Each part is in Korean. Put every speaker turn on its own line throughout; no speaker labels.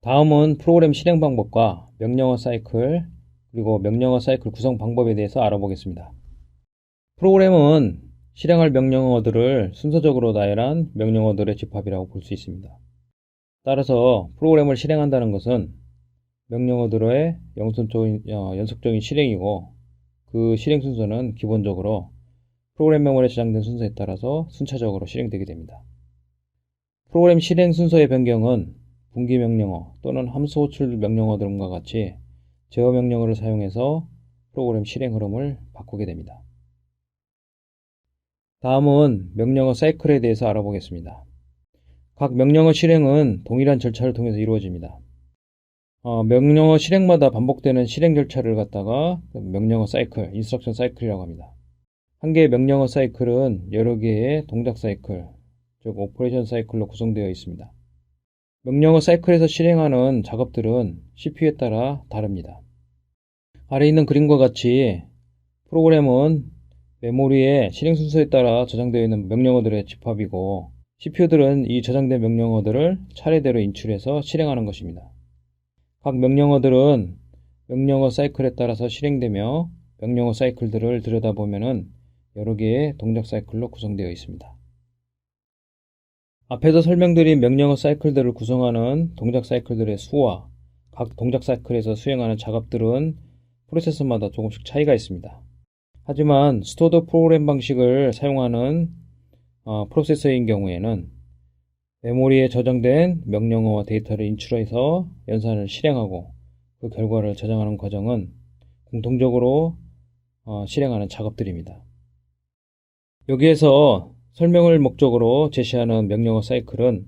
다음은 프로그램 실행 방법과 명령어 사이클, 그리고 명령어 사이클 구성 방법에 대해서 알아보겠습니다. 프로그램은 실행할 명령어들을 순서적으로 나열한 명령어들의 집합이라고 볼 수 있습니다. 따라서 프로그램을 실행한다는 것은 명령어들의 연속적인 실행이고, 그 실행 순서는 기본적으로 프로그램 메모리에 저장된 순서에 따라서 순차적으로 실행되게 됩니다. 프로그램 실행 순서의 변경은 분기 명령어 또는 함수 호출 명령어 등과 같이 제어 명령어를 사용해서 프로그램 실행 흐름을 바꾸게 됩니다. 다음은 명령어 사이클에 대해서 알아보겠습니다. 각 명령어 실행은 동일한 절차를 통해서 이루어집니다. 명령어 실행마다 반복되는 실행 절차를 갖다가 명령어 사이클, 인스트럭션 사이클이라고 합니다. 한 개의 명령어 사이클은 여러 개의 동작 사이클, 즉 오퍼레이션 사이클로 구성되어 있습니다. 명령어 사이클에서 실행하는 작업들은 CPU에 따라 다릅니다. 아래 있는 그림과 같이 프로그램은 메모리의 실행 순서에 따라 저장되어 있는 명령어들의 집합이고, CPU들은 이 저장된 명령어들을 차례대로 인출해서 실행하는 것입니다. 각 명령어들은 명령어 사이클에 따라서 실행되며, 명령어 사이클들을 들여다보면 여러 개의 동작 사이클로 구성되어 있습니다. 앞에서 설명드린 명령어 사이클들을 구성하는 동작 사이클들의 수와 각 동작 사이클에서 수행하는 작업들은 프로세서마다 조금씩 차이가 있습니다. 하지만 스토어드 프로그램 방식을 사용하는 프로세서인 경우에는 메모리에 저장된 명령어와 데이터를 인출해서 연산을 실행하고 그 결과를 저장하는 과정은 공통적으로 실행하는 작업들입니다. 여기에서 설명을 목적으로 제시하는 명령어 사이클은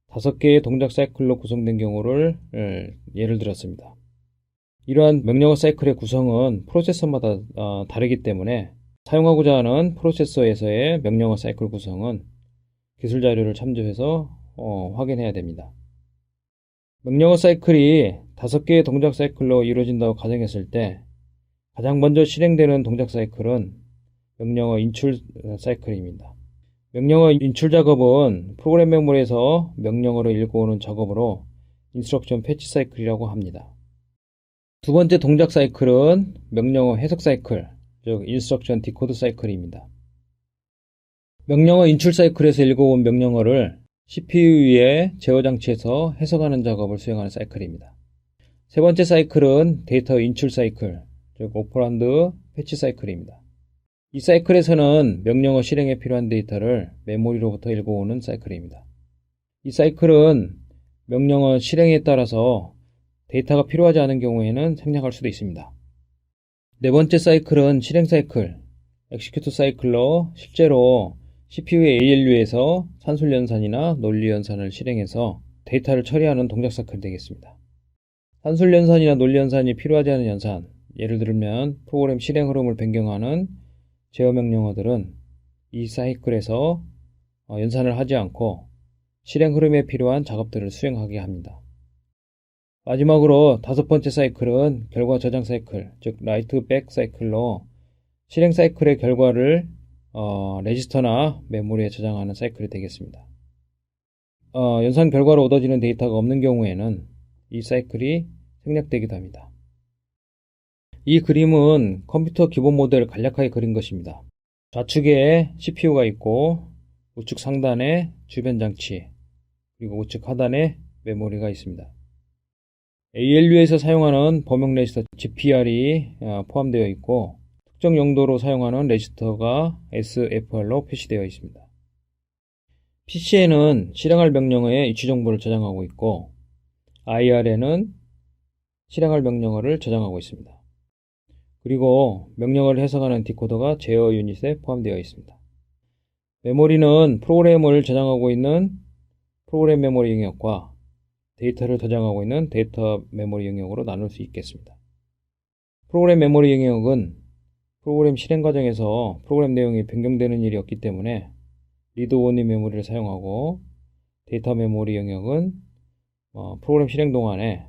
5개의 동작 사이클로 구성된 경우를 예를 들었습니다. 이러한 명령어 사이클의 구성은 프로세서마다 다르기 때문에 사용하고자 하는 프로세서에서의 명령어 사이클 구성은 기술 자료를 참조해서 확인해야 됩니다. 명령어 사이클이 5개의 동작 사이클로 이루어진다고 가정했을 때 가장 먼저 실행되는 동작 사이클은 명령어 인출 사이클입니다. 명령어 인출 작업은 프로그램 메모리에서 명령어를 읽어오는 작업으로 인스트럭션 패치 사이클이라고 합니다. 두 번째 동작 사이클은 명령어 해석 사이클, 즉 인스트럭션 디코드 사이클입니다. 명령어 인출 사이클에서 읽어온 명령어를 CPU 위에 제어 장치에서 해석하는 작업을 수행하는 사이클입니다. 세 번째 사이클은 데이터 인출 사이클, 즉 오퍼란드 패치 사이클입니다. 이 사이클에서는 명령어 실행에 필요한 데이터를 메모리로부터 읽어오는 사이클입니다. 이 사이클은 명령어 실행에 따라서 데이터가 필요하지 않은 경우에는 생략할 수도 있습니다. 네 번째 사이클은 실행 사이클, 엑시큐트 사이클로 실제로 CPU의 ALU에서 산술 연산이나 논리 연산을 실행해서 데이터를 처리하는 동작 사이클이 되겠습니다. 산술 연산이나 논리 연산이 필요하지 않은 연산, 예를 들면 프로그램 실행 흐름을 변경하는 제어 명령어들은 이 사이클에서 연산을 하지 않고 실행 흐름에 필요한 작업들을 수행하게 합니다. 마지막으로 5번째 사이클은 결과 저장 사이클, 즉 라이트 백 사이클로 실행 사이클의 결과를 레지스터나 메모리에 저장하는 사이클이 되겠습니다. 연산 결과로 얻어지는 데이터가 없는 경우에는 이 사이클이 생략되기도 합니다. 이 그림은 컴퓨터 기본 모델을 간략하게 그린 것입니다. 좌측에 CPU가 있고 우측 상단에 주변 장치, 그리고 우측 하단에 메모리가 있습니다. ALU에서 사용하는 범용 레지스터 GPR이 포함되어 있고 특정 용도로 사용하는 레지스터가 SFR로 표시되어 있습니다. PC에는 실행할 명령어의 위치 정보를 저장하고 있고 IR에는 실행할 명령어를 저장하고 있습니다. 그리고 명령어를 해석하는 디코더가 제어 유닛에 포함되어 있습니다. 메모리는 프로그램을 저장하고 있는 프로그램 메모리 영역과 데이터를 저장하고 있는 데이터 메모리 영역으로 나눌 수 있겠습니다. 프로그램 메모리 영역은 프로그램 실행 과정에서 프로그램 내용이 변경되는 일이 없기 때문에 리드 온리 메모리를 사용하고, 데이터 메모리 영역은 프로그램 실행 동안에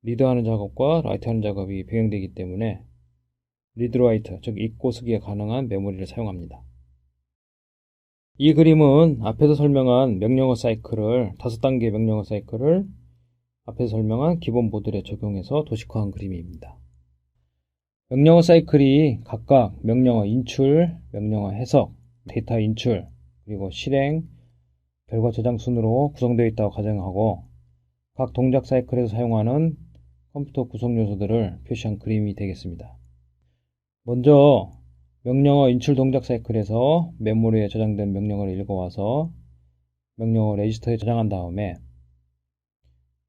리드하는 작업과 라이트하는 작업이 병행되기 때문에 리드라이트, 즉 읽고 쓰기가 가능한 메모리를 사용합니다. 이 그림은 앞에서 설명한 명령어 사이클을 5단계의 명령어 사이클을 앞에서 설명한 기본 모듈에 적용해서 도식화한 그림입니다. 명령어 사이클이 각각 명령어 인출, 명령어 해석, 데이터 인출, 그리고 실행, 결과 저장 순으로 구성되어 있다고 가정하고 각 동작 사이클에서 사용하는 컴퓨터 구성 요소들을 표시한 그림이 되겠습니다. 먼저 명령어 인출 동작 사이클에서 메모리에 저장된 명령어를 읽어와서 명령어 레지스터에 저장한 다음에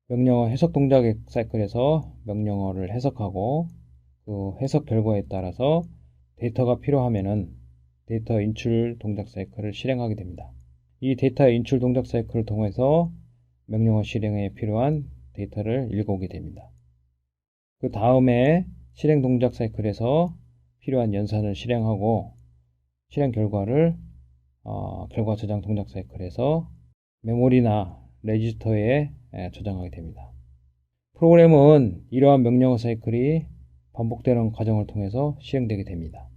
명령어 해석 동작 사이클에서 명령어를 해석하고 그 해석 결과에 따라서 데이터가 필요하면은 데이터 인출 동작 사이클을 실행하게 됩니다. 이 데이터 인출 동작 사이클을 통해서 명령어 실행에 필요한 데이터를 읽어오게 됩니다. 그 다음에 실행 동작 사이클에서 필요한 연산을 실행하고 실행 결과를 결과 저장 동작 사이클에서 메모리나 레지스터에 저장하게 됩니다. 프로그램은 이러한 명령어 사이클이 반복되는 과정을 통해서 실행되게 됩니다.